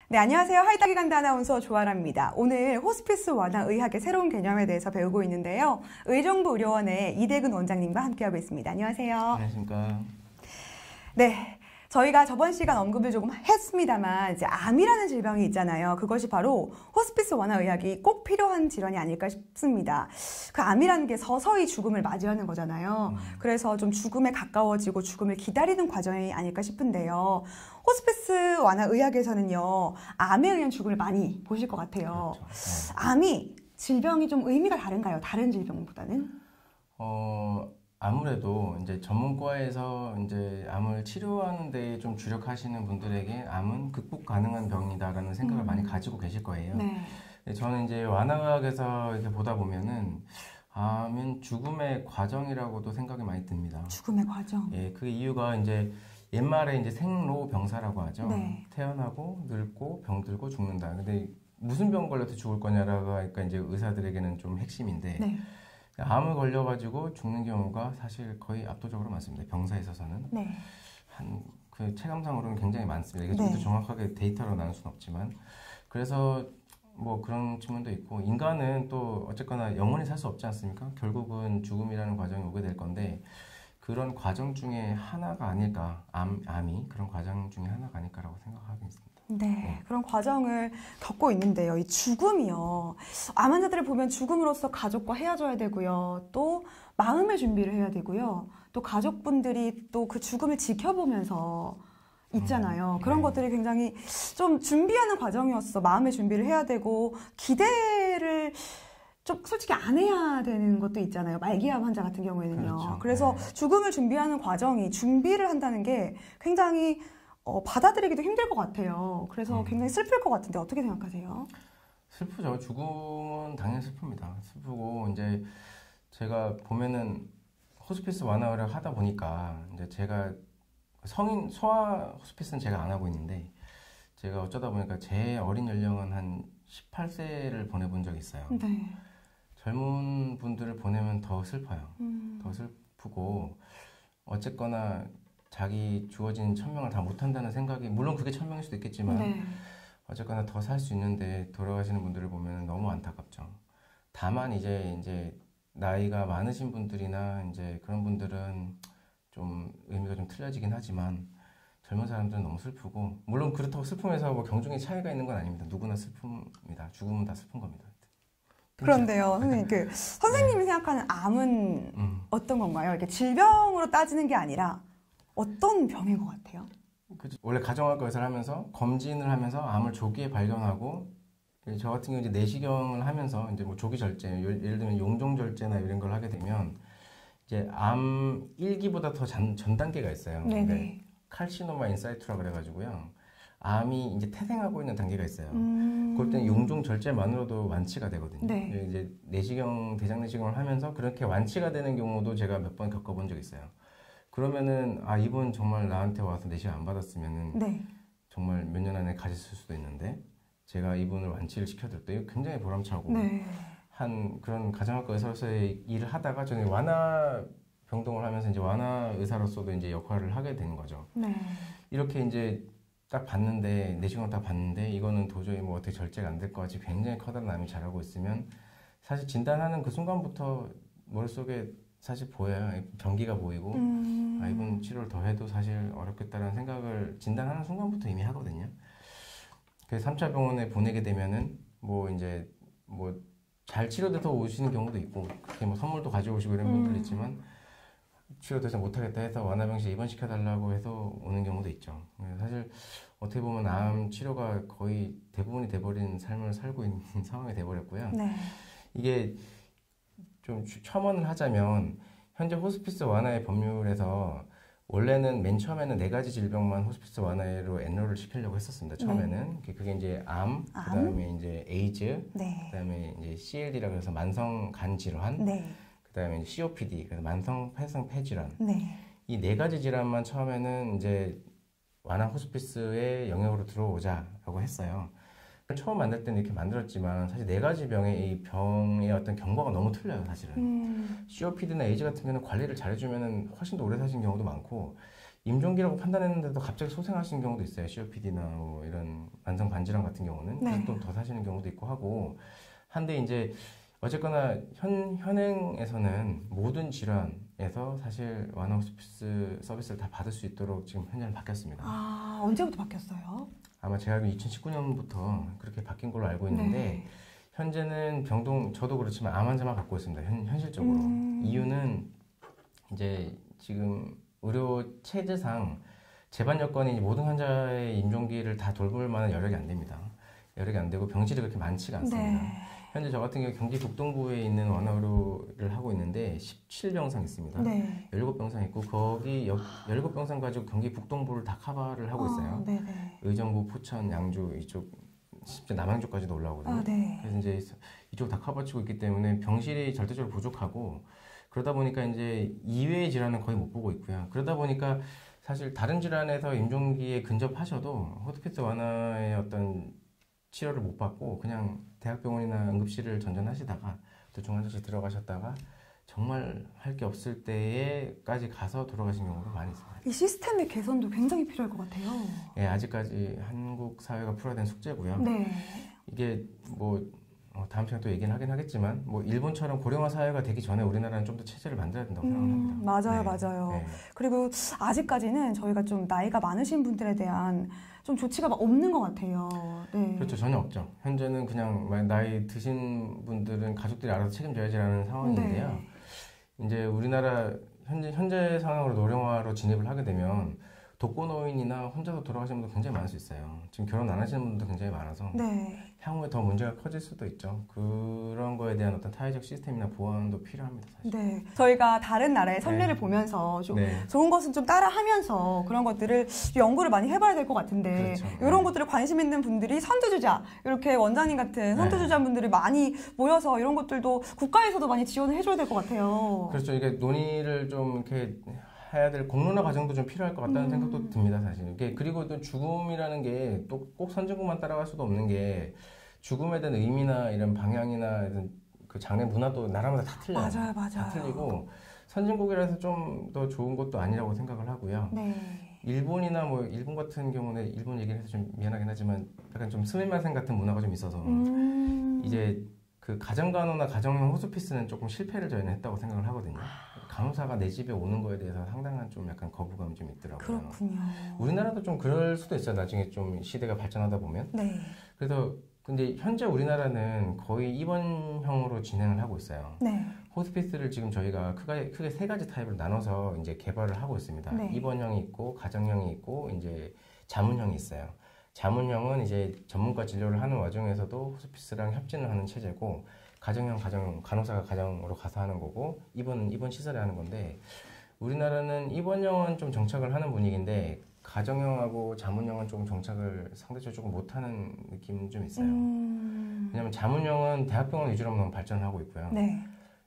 네, 안녕하세요. 하이딱이 간다 아나운서 조아라입니다. 오늘 호스피스 완화 의학의 새로운 개념에 대해서 배우고 있는데요. 의정부의료원의 이대근 원장님과 함께하고 있습니다. 안녕하세요. 안녕하십니까. 네, 저희가 저번 시간 언급을 조금 했습니다만 이제 암이라는 질병이 있잖아요. 그것이 바로 호스피스 완화 의학이 꼭 필요한 질환이 아닐까 싶습니다. 그 암이라는 게 서서히 죽음을 맞이하는 거잖아요. 그래서 좀 죽음에 가까워지고 죽음을 기다리는 과정이 아닐까 싶은데요. 호스피스 완화 의학에서는요, 암에 의한 죽음을 많이 보실 것 같아요. 그렇죠. 암이 질병이 좀 의미가 다른가요? 다른 질병보다는? 아무래도 이제 전문과에서 이제 암을 치료하는 데 좀 주력하시는 분들에게 암은 극복 가능한 병이다라는 생각을 많이 가지고 계실 거예요. 네. 저는 이제 완화의학에서 이렇게 보다 보면은 암은 죽음의 과정이라고도 생각이 많이 듭니다. 죽음의 과정. 예, 그 이유가 이제 옛말에 이제 생로병사라고 하죠. 네. 태어나고 늙고 병들고 죽는다. 근데 무슨 병 걸려서 죽을 거냐라가 그러니까 이제 의사들에게는 좀 핵심인데. 네. 암을 걸려가지고 죽는 경우가 사실 거의 압도적으로 많습니다. 병사에 있어서는. 네. 그 체감상으로는 굉장히 많습니다. 이게 좀 더 정확하게 데이터로 나눌 수는 없지만. 그래서 뭐 그런 측면도 있고, 인간은 또 어쨌거나 영원히 살 수 없지 않습니까? 결국은 죽음이라는 과정이 오게 될 건데, 그런 과정 중에 하나가 아닐까, 암이 그런 과정 중에 하나가 아닐까라고 생각하고 있습니다. 네, 그런 과정을 겪고 있는데요. 이 죽음이요. 암 환자들을 보면 죽음으로써 가족과 헤어져야 되고요. 또 마음의 준비를 해야 되고요. 또 가족분들이 또 그 죽음을 지켜보면서 있잖아요. 그런 것들이 굉장히 좀 준비하는 과정이었어. 마음의 준비를 해야 되고 기대를 좀 솔직히 안 해야 되는 것도 있잖아요. 말기암 환자 같은 경우에는요. 그렇죠. 그래서 죽음을 준비하는 과정이 준비를 한다는 게 굉장히 받아들이기도 힘들 것 같아요. 그래서 굉장히 슬플 것 같은데 어떻게 생각하세요? 슬프죠. 죽음은 당연히 슬픕니다. 슬프고 이제 제가 보면은 호스피스 완화를 하다 보니까 이제 제가 성인 소아 호스피스는 제가 안 하고 있는데 제가 어쩌다 보니까 제 어린 연령은 한 18세를 보내본 적이 있어요. 네. 젊은 분들을 보내면 더 슬퍼요. 더 슬프고 어쨌거나 자기 주어진 천명을 다 못한다는 생각이 물론 그게 천명일 수도 있겠지만 네. 어쨌거나 더 살 수 있는데 돌아가시는 분들을 보면 너무 안타깝죠. 다만 이제 나이가 많으신 분들이나 이제 그런 분들은 좀 의미가 좀 틀려지긴 하지만 젊은 사람들은 너무 슬프고 물론 그렇다고 슬픔에서 뭐 경중의 차이가 있는 건 아닙니다. 누구나 슬픕니다. 죽음은 다 슬픈 겁니다. 그런데요, 선생님, 선생님이 생각하는 암은 어떤 건가요? 이렇게 질병으로 따지는 게 아니라 어떤 병인 것 같아요? 원래 가정학과 의사를 하면서 검진을 하면서 암을 조기에 발견하고 저 같은 경우 이제 내시경을 하면서 이제 뭐 조기 절제, 예를 들면 용종 절제나 이런 걸 하게 되면 이제 암 1기보다 더 전 단계가 있어요. 네네. 칼시노마 인사이투라 그래가지고요. 암이 이제 태생하고 있는 단계가 있어요. 그럴 때는 용종 절제만으로도 완치가 되거든요. 네. 이제 내시경, 대장 내시경을 하면서 그렇게 완치가 되는 경우도 제가 몇 번 겪어본 적이 있어요. 그러면은 이분 정말 나한테 와서 내시경 안 받았으면은 네. 정말 몇 년 안에 가셨을 수도 있는데 제가 이분을 완치를 시켜줄 때 굉장히 보람차고 네. 한 그런 가정학과 의사로서의 일을 하다가 저는 완화 병동을 하면서 이제 완화 의사로서도 이제 역할을 하게 되는 거죠. 네. 이렇게 이제 딱 봤는데 내시경을 딱 봤는데 이거는 도저히 뭐 어떻게 절제가 안 될 것 같이 굉장히 커다란 암이 자라고 있으면 사실 진단하는 그 순간부터 머릿속에 사실 보여요. 변기가 보이고 이분 치료를 더 해도 사실 어렵겠다라는 생각을 진단하는 순간부터 이미 하거든요. 그래서 3차 병원에 보내게 되면은 뭐 이제 뭐 잘 치료돼서 오시는 경우도 있고 그렇게 뭐 선물도 가져오시고 이런 분들 있지만 치료 더 이상 못하겠다 해서 완화병실 입원시켜달라고 해서 오는 경우도 있죠. 사실 어떻게 보면 암 치료가 거의 대부분이 돼버린 삶을 살고 있는 상황이 돼버렸고요. 네. 이게 좀 첨언을 하자면 현재 호스피스 완화의 법률에서 원래는 맨 처음에는 4가지 질병만 호스피스 완화로 엔롤을 시키려고 했었습니다. 처음에는 그게 이제 암, 그다음에 이제 에이즈, 네. 그다음에 이제 CLD라고 해서 만성 간 질환, 네. 그다음에 이제 COPD, 그래서 만성 폐성 폐질환. 네. 이 4가지 질환만 처음에는 이제 완화 호스피스의 영역으로 들어오자라고 했어요. 처음 만들 때는 이렇게 만들었지만 사실 4가지 이 병의 어떤 경과가 너무 틀려요, 사실은. COPD나 에이즈 같은 경우는 관리를 잘해주면 훨씬 더 오래 사시는 경우도 많고 임종기라고 판단했는데도 갑자기 소생하시는 경우도 있어요. COPD나 뭐 이런 만성 반질환 같은 경우는 네. 그래서 또 더 사시는 경우도 있고 하고 한데 이제 어쨌거나 현행에서는 모든 질환에서 사실 완화 호스피스 서비스를 다 받을 수 있도록 지금 현재는 바뀌었습니다. 아, 언제부터 바뀌었어요? 아마 제가 알기로 2019년부터 그렇게 바뀐 걸로 알고 있는데 네. 현재는 저도 그렇지만 암 환자만 받고 있습니다. 현실적으로. 이유는 이제 지금 의료 체제상 재반 여건이 모든 환자의 임종기를 다 돌볼 만한 여력이 안 됩니다. 여력이 안 되고 병실이 그렇게 많지가 않습니다. 네. 현재 저 같은 경우 경기 북동부에 있는 완화의료를 하고 있는데 17병상 있습니다. 네. 17병상 있고 거기 17병상 가지고 경기 북동부를 다 커버를 하고 있어요. 네네. 의정부, 포천, 양주 이쪽 심지어 남양주까지도 올라오거든요. 아, 네. 그래서 이제 이쪽 다 커버치고 있기 때문에 병실이 절대적으로 부족하고 그러다 보니까 이제 이외의 질환은 거의 못 보고 있고요. 그러다 보니까 사실 다른 질환에서 임종기에 근접하셔도 호스피스 완화의 어떤 치료를 못 받고 그냥 대학병원이나 응급실을 전전하시다가 또 중환자실 들어가셨다가 정말 할 게 없을 때에까지 가서 돌아가신 경우가 많이 있습니다. 이 시스템의 개선도 굉장히 필요할 것 같아요. 예, 아직까지 한국 사회가 풀어야 되는 숙제고요. 네. 이게 뭐 다음 시간에 또 얘기는 하긴 하겠지만 뭐 일본처럼 고령화 사회가 되기 전에 우리나라는 좀 더 체제를 만들어야 된다고 생각합니다. 맞아요, 네. 맞아요. 네. 그리고 아직까지는 저희가 좀 나이가 많으신 분들에 대한 좀 조치가 막 없는 것 같아요. 네. 그렇죠. 전혀 없죠. 현재는 그냥 나이 드신 분들은 가족들이 알아서 책임져야지라는 상황인데요. 네. 이제 우리나라 현재 상황으로 노령화로 진입을 하게 되면 독거노인이나 혼자서 돌아가시는 분도 굉장히 많을 수 있어요. 지금 결혼 안 하시는 분도 굉장히 많아서 네. 향후에 더 문제가 커질 수도 있죠. 그런 거에 대한 어떤 타의적 시스템이나 보완도 필요합니다. 사실. 네. 저희가 다른 나라의 선례를 네. 보면서 좀 네. 좋은 것은 좀 따라하면서 그런 것들을 연구를 많이 해봐야 될 것 같은데 그렇죠. 이런 네. 것들을 관심 있는 분들이 선두주자 이렇게 원장님 같은 선두주자분들이 많이 모여서 이런 것들도 국가에서도 많이 지원을 해줘야 될 것 같아요. 그렇죠. 이게 논의를 좀 이렇게 해야 될 공론화 과정도 좀 필요할 것 같다는 생각도 듭니다, 사실. 이게 그리고 또 죽음이라는 게 또 꼭 선진국만 따라갈 수도 없는 게 죽음에 대한 의미나 이런 방향이나 이런 그 장례 문화도 나라마다 다 틀려요. 맞아요, 맞아요. 다 틀리고 선진국이라서 좀 더 좋은 것도 아니라고 생각을 하고요. 네. 일본이나 뭐 일본 같은 경우는 일본 얘기를 해서 좀 미안하긴 하지만 약간 좀 스미마센 같은 문화가 좀 있어서 이제 그 가정간호나 가정용 호스피스는 조금 실패를 저희는 했다고 생각을 하거든요. 간호사가 내 집에 오는 거에 대해서 상당한 좀 약간 거부감이 좀 있더라고요. 그렇군요. 우리나라도 좀 그럴 수도 있어요. 나중에 좀 시대가 발전하다 보면. 네. 그래서 근데 현재 우리나라는 거의 입원형으로 진행을 하고 있어요. 네. 호스피스를 지금 저희가 크게 세 가지 타입으로 나눠서 이제 개발을 하고 있습니다. 네. 입원형이 있고 가정형이 있고 이제 자문형이 있어요. 자문형은 이제 전문가 진료를 하는 와중에서도 호스피스랑 협진을 하는 체제고 가정형 간호사가 가정으로 가서 하는 거고 입원 시설에 하는 건데 우리나라는 입원형은 좀 정착을 하는 분위기인데 가정형하고 자문형은 조금 정착을 상대적으로 조금 못하는 느낌은 좀 있어요. 왜냐하면 자문형은 대학병원 위주로 너무 발전하고 있고요. 네.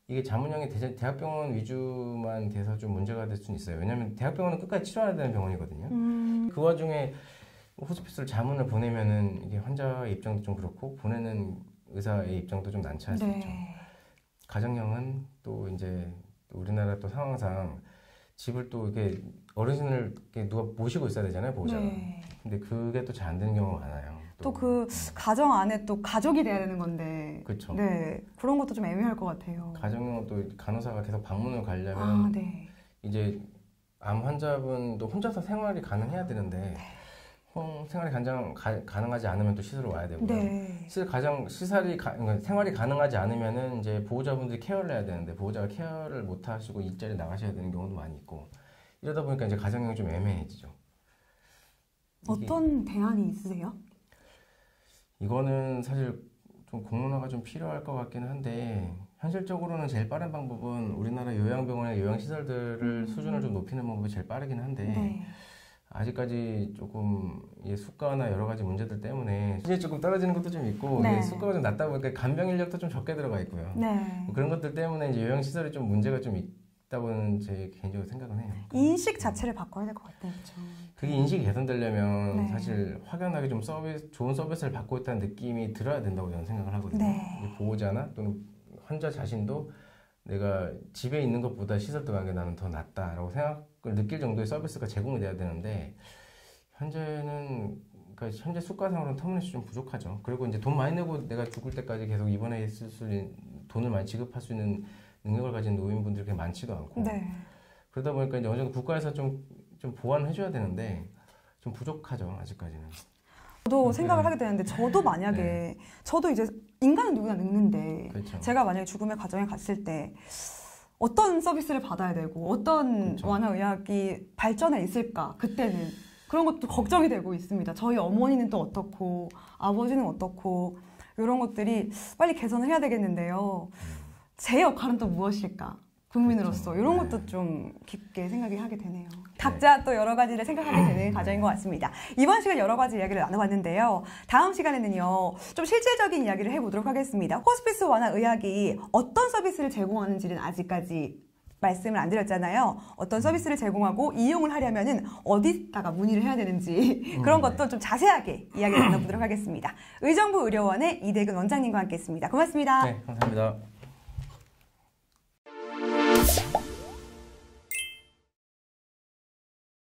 이게 자문형이 대학병원 위주만 돼서 좀 문제가 될 수는 있어요. 왜냐하면 대학병원은 끝까지 치료해야 되는 병원이거든요. 그 와중에 호스피스를 자문을 보내면은 이게 환자의 입장도 좀 그렇고 보내는 의사의 입장도 좀 난처할 수 네. 있죠. 가정형은 또 이제 우리나라 또 상황상 집을 또 이렇게 어르신을 이렇게 누가 모시고 있어야 되잖아요, 보호자가. 네. 근데 그게 또 잘 안 되는 경우가 많아요. 또 그 가정 안에 또 가족이 돼야 되는 건데. 그렇죠. 네. 그런 것도 좀 애매할 것 같아요. 가정형은 또 간호사가 계속 방문을 가려면 아, 네. 이제 암 환자분도 혼자서 생활이 가능해야 되는데 생활이 가능하지 않으면 또 시설을 와야 되고요. 네. 그러니까 생활이 가능하지 않으면은 이제 보호자분들이 케어를 해야 되는데 보호자가 케어를 못 하시고 일자리 나가셔야 되는 경우도 많이 있고 이러다 보니까 이제 가정형이 좀 애매해지죠. 어떤 대안이 있으세요? 이거는 사실 좀 공론화가 좀 필요할 것 같기는 한데 현실적으로는 제일 빠른 방법은 우리나라 요양병원의 요양시설들을 수준을 좀 높이는 방법이 제일 빠르긴 한데 네. 아직까지 조금 수가나 여러 가지 문제들 때문에 수준이 조금 떨어지는 것도 좀 있고 네. 수가가 좀 낮다 보니까 간병 인력도 좀 적게 들어가 있고요. 네. 뭐 그런 것들 때문에 이제 요양시설이 좀 문제가 좀 있다고는 제 개인적으로 생각은 해요. 인식 자체를 바꿔야 될 것 같아요. 그렇죠? 그게 인식이 개선되려면 네. 사실 확연하게 좀 좋은 서비스를 받고 있다는 느낌이 들어야 된다고 저는 생각을 하거든요. 네. 이제 보호자나 또는 환자 자신도 내가 집에 있는 것보다 시설 들어가는 게 나는 더 낫다라고 생각을 느낄 정도의 서비스가 제공이 돼야 되는데 현재는 그러니까 현재 수가상으로는 터무니없이 좀 부족하죠. 그리고 이제 돈 많이 내고 내가 죽을 때까지 계속 입원해 있을 수 있는 돈을 많이 지급할 수 있는 능력을 가진 노인분들이 그렇게 많지도 않고 네. 그러다 보니까 이제 어느 정도 국가에서 좀 보완을 해줘야 되는데 좀 부족하죠 아직까지는. 저도 생각을 하게 되는데 저도 만약에 네. 저도 이제 인간은 누구나 늙는데 그렇죠. 제가 만약에 죽음의 과정에 갔을 때 어떤 서비스를 받아야 되고 어떤 그렇죠. 완화의학이 발전해 있을까 그때는 그런 것도 걱정이 되고 있습니다. 저희 어머니는 또 어떻고 아버지는 어떻고 이런 것들이 빨리 개선을 해야 되겠는데요. 제 역할은 또 무엇일까? 국민으로서 그렇죠. 이런 네. 것도 좀 깊게 생각이 하게 되네요. 각자 또 여러 가지를 생각하게 되는 과정인 것 같습니다. 이번 시간 여러 가지 이야기를 나눠봤는데요. 다음 시간에는요. 좀 실질적인 이야기를 해보도록 하겠습니다. 호스피스 완화 의학이 어떤 서비스를 제공하는지는 아직까지 말씀을 안 드렸잖아요. 어떤 서비스를 제공하고 이용을 하려면은 어디다가 문의를 해야 되는지 그런 것도 좀 자세하게 이야기를 나눠보도록 하겠습니다. 의정부 의료원의 이대근 원장님과 함께했습니다. 고맙습니다. 네, 감사합니다.